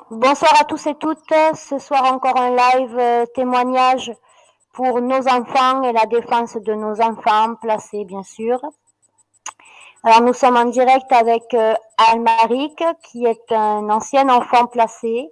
Bonsoir à tous et toutes. Ce soir encore un live témoignage pour nos enfants et la défense de nos enfants placés bien sûr. Alors nous sommes en direct avec Almaric qui est un ancien enfant placé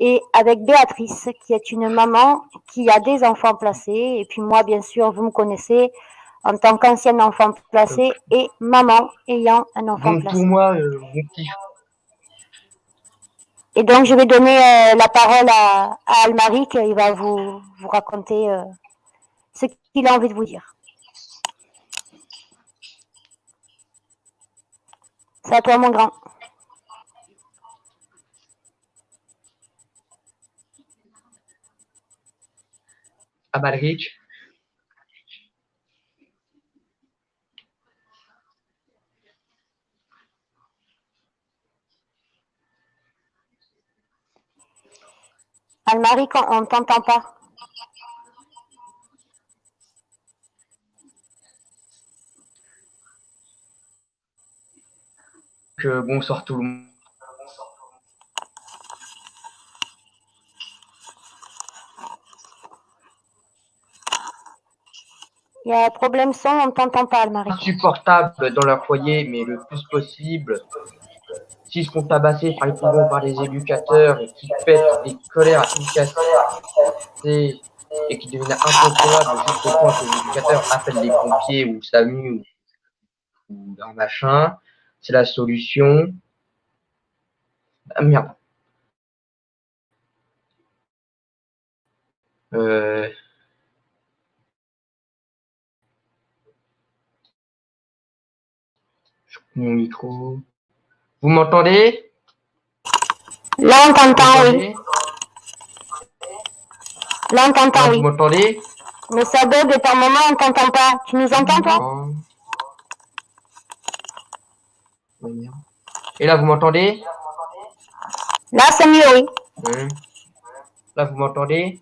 et avec Béatrice qui est une maman qui a des enfants placés et puis moi bien sûr vous me connaissez en tant qu'ancienne enfant placé et maman ayant un enfant Donc placé. pour moi, mon petit... Et donc, je vais donner la parole à Almaric. Il va vous raconter ce qu'il a envie de vous dire. C'est à toi, mon grand. Almaric. Almaric, on ne t'entend pas. Bonsoir tout le monde. Il y a un problème son, on ne t'entend pas, Almaric. Insupportable dans leur foyer, mais le plus possible. S'ils se font tabasser par les poumons par les éducateurs et qui pètent des colères efficacées et qui deviennent incontrôlables jusqu'au point que les éducateurs appellent les pompiers ou SAMU ou un machin, c'est la solution. Ah, merde. Je coupe mon micro. Vous m'entendez? Là, on t'entend, oui. Là, on t'entend, oui. Vous m'entendez? Mais ça bug et par moment, on ne t'entend pas. Tu nous entends, toi? Et là, vous m'entendez? Là, c'est mieux, oui. Là, vous m'entendez?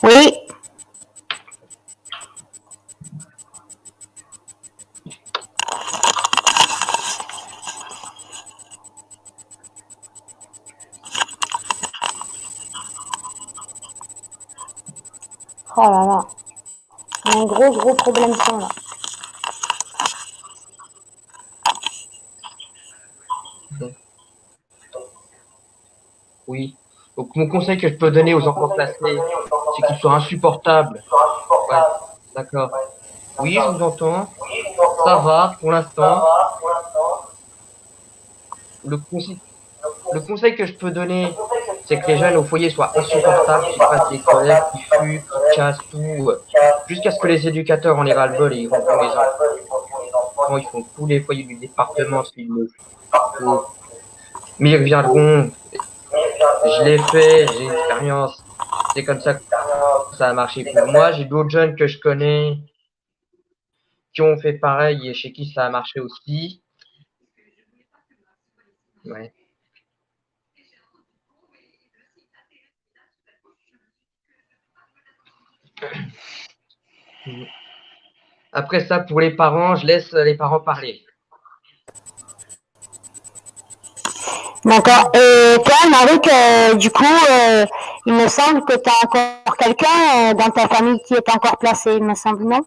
Oui. Oh là là. Il y a un gros problème son, là. Oui. Donc, mon conseil que je peux donner aux enfants placés, c'est qu'ils soient insupportables. Ouais, d'accord. Oui, je vous entends. Ça va, pour l'instant. Le conseil que je peux donner, c'est que les jeunes au foyer soient insupportables, qu'ils fassent des colères, qu'ils fuient, qu'ils cassent tout, jusqu'à ce que les éducateurs en aient ras-le-bol et ils rentrent les enfants. Ils font tous les foyers du département s'ils le faut. Mais ils reviendront. Je l'ai fait, j'ai une expérience. C'est comme ça que ça a marché pour moi. J'ai d'autres jeunes que je connais qui ont fait pareil et chez qui ça a marché aussi. Ouais. Après ça, pour les parents, je laisse les parents parler. D'accord. Et toi, Almaric, du coup, il me semble que tu as encore quelqu'un dans ta famille qui est encore placé, il me semble, non?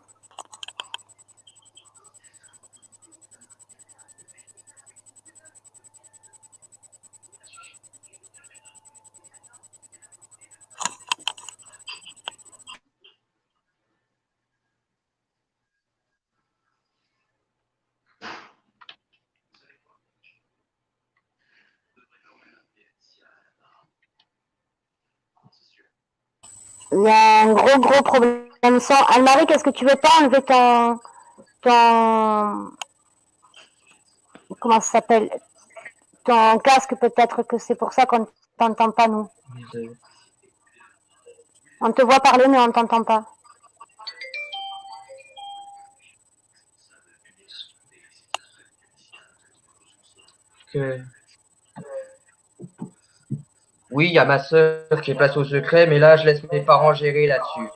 Il y a un gros problème son. Almaric, est-ce que tu veux pas enlever ton comment ça s'appelle? Ton casque, peut-être que c'est pour ça qu'on ne t'entend pas, nous. On te voit parler, mais on ne t'entend pas. Oui, il y a ma sœur qui est placée au secret, mais là, je laisse mes parents gérer là-dessus.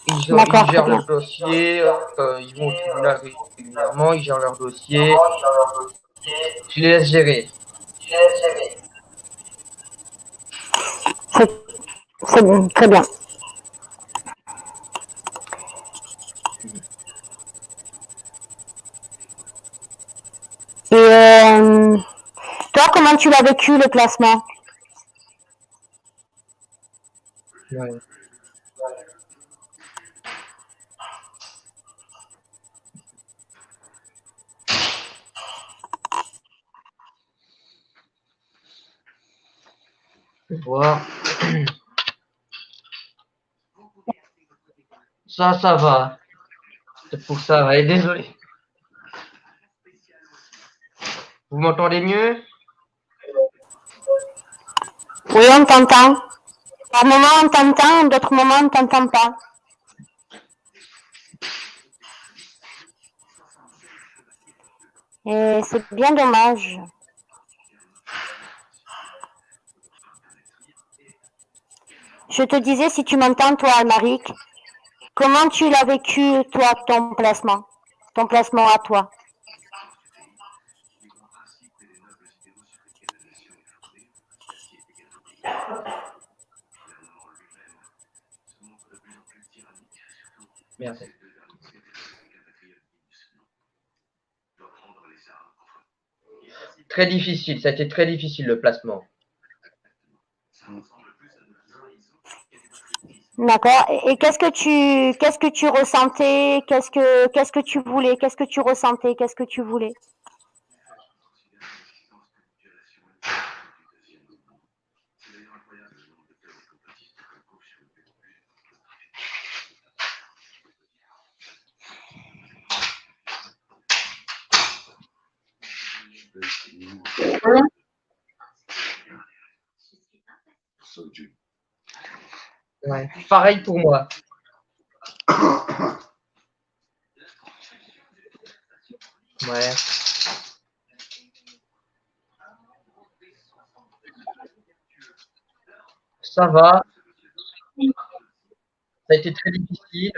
Ils gèrent leur dossier, ils vont au tribunal régulièrement, ils gèrent leur dossier. Je les laisse gérer. C'est très bien. Et toi, comment tu l'as vécu le placement? Ouais. Je vais voir. Ça va. C'est pour ça, ouais, désolé. Vous m'entendez mieux? Oui, on t'entend. Par moments, on t'entend, d'autres moments, on ne t'entend pas. Et c'est bien dommage. Je te disais, si tu m'entends, toi, Almaric, comment tu l'as vécu, toi, ton placement à toi? Merci. Très difficile, ça a été très difficile le placement. D'accord. Et qu'est-ce que tu ressentais? Qu'est-ce que tu voulais? Qu'est-ce que tu ressentais? Qu'est-ce que tu voulais? Ouais. Pareil pour moi. Ouais. Ça va. Ça a été très difficile.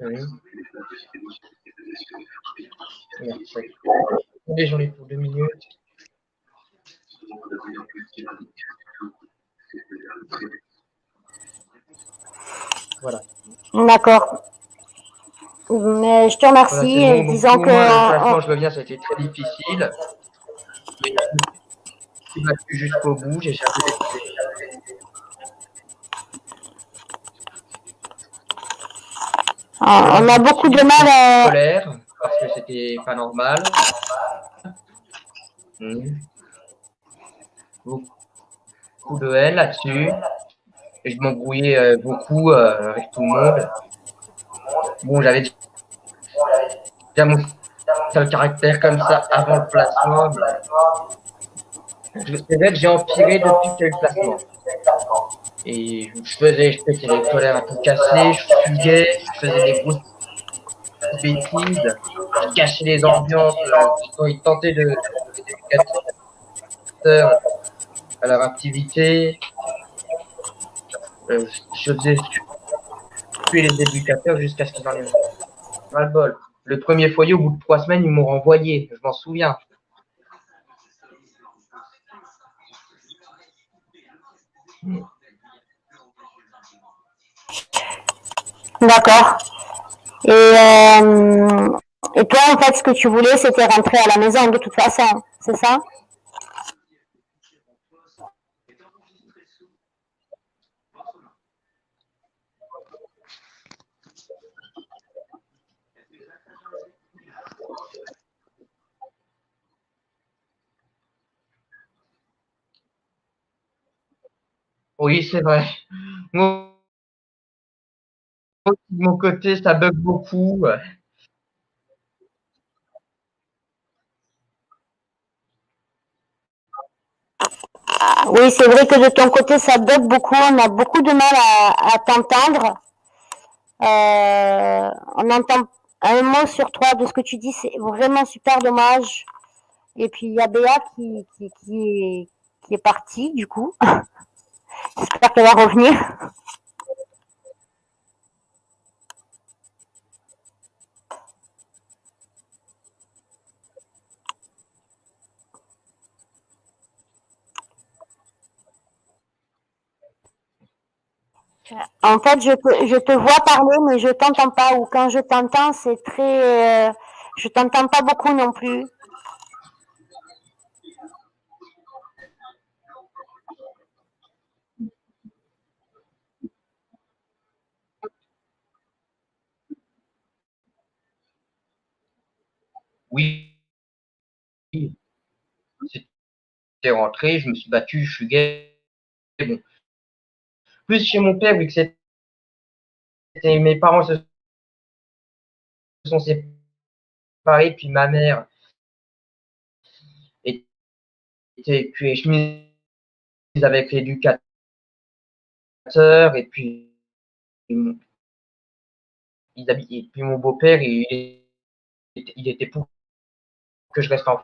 Oui. Merci. Attendez, j'en ai pour 2 minutes. Voilà. D'accord. Mais je te Voilà, remercie. c'est bon. Et Donc disons pour que moi, le placement, je reviens, ça a été très difficile. Mais j'ai battu jusqu'au bout. J'ai jamais laissé. on a beaucoup de mal à... Colère, parce que c'était pas normal. Beaucoup de haine là-dessus. Et je m'embrouillais beaucoup avec tout le monde. Bon, j'avais déjà mon seul caractère comme ça avant le placement. Mais c'est vrai que j'ai empiré depuis qu'il y a eu le placement. Et je pétais les colères à tout casser, je fuguais, je faisais des grosses bêtises, je gâchais les ambiances quand ils tentaient de éducateurs à leur activité. Je faisais tuer les éducateurs jusqu'à ce qu'ils en aient ras-le-bol. Le premier foyer, au bout de 3 semaines, ils m'ont renvoyé, je m'en souviens. D'accord. Et toi, en fait, ce que tu voulais, c'était rentrer à la maison de toute façon, c'est ça? Oui, c'est vrai. Moi, de mon côté, ça bug beaucoup. Oui, c'est vrai que de ton côté, ça bug beaucoup. On a beaucoup de mal à t'entendre. On entend un mot sur trois de ce que tu dis. C'est vraiment super dommage. Et puis, il y a Béa qui est partie, du coup. J'espère qu'elle va revenir. En fait, je te vois parler, mais je t'entends pas. Ou quand je t'entends, c'est très. Je t'entends pas beaucoup non plus. Oui, j'étais rentré, je me suis battu, je suis gay. Bon. Plus chez mon père, vu que c'était mes parents se sont séparés, puis ma mère était puis je mise avec l'éducateur, et puis et puis mon beau-père, il était pour que je reste en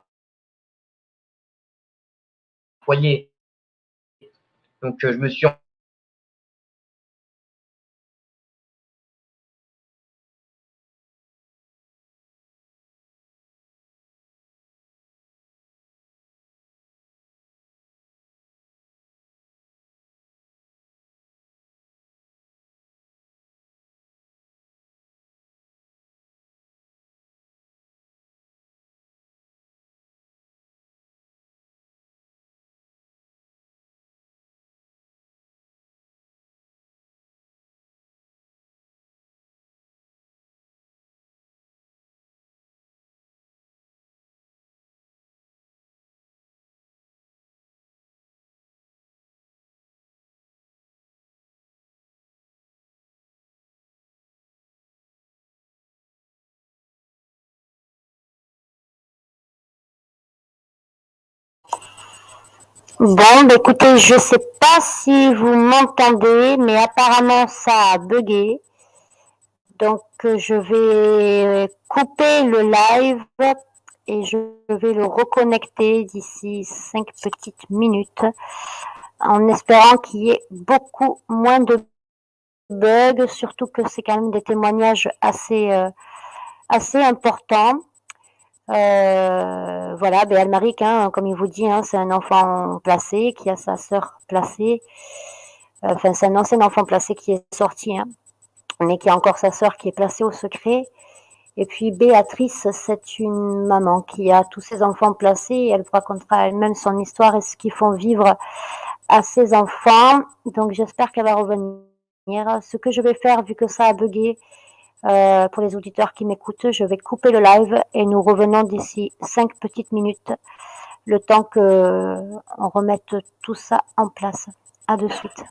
foyer. Donc je me suis Bon, bah écoutez, je sais pas si vous m'entendez, mais apparemment ça a bugué. Donc je vais couper le live et je vais le reconnecter d'ici 5 petites minutes en espérant qu'il y ait beaucoup moins de bugs, surtout que c'est quand même des témoignages assez importants. Voilà, ben Almaric, hein, comme il vous dit, hein, c'est un enfant placé qui a sa sœur placée. Enfin, c'est un ancien enfant placé qui est sorti, hein, mais qui a encore sa sœur qui est placée au secret. Et puis Béatrice, c'est une maman qui a tous ses enfants placés et elle racontera elle-même son histoire et ce qu'ils font vivre à ses enfants. Donc j'espère qu'elle va revenir. Ce que je vais faire, vu que ça a bugué, pour les auditeurs qui m'écoutent, je vais couper le live et nous revenons d'ici 5 petites minutes, le temps qu'on remette tout ça en place. À de suite.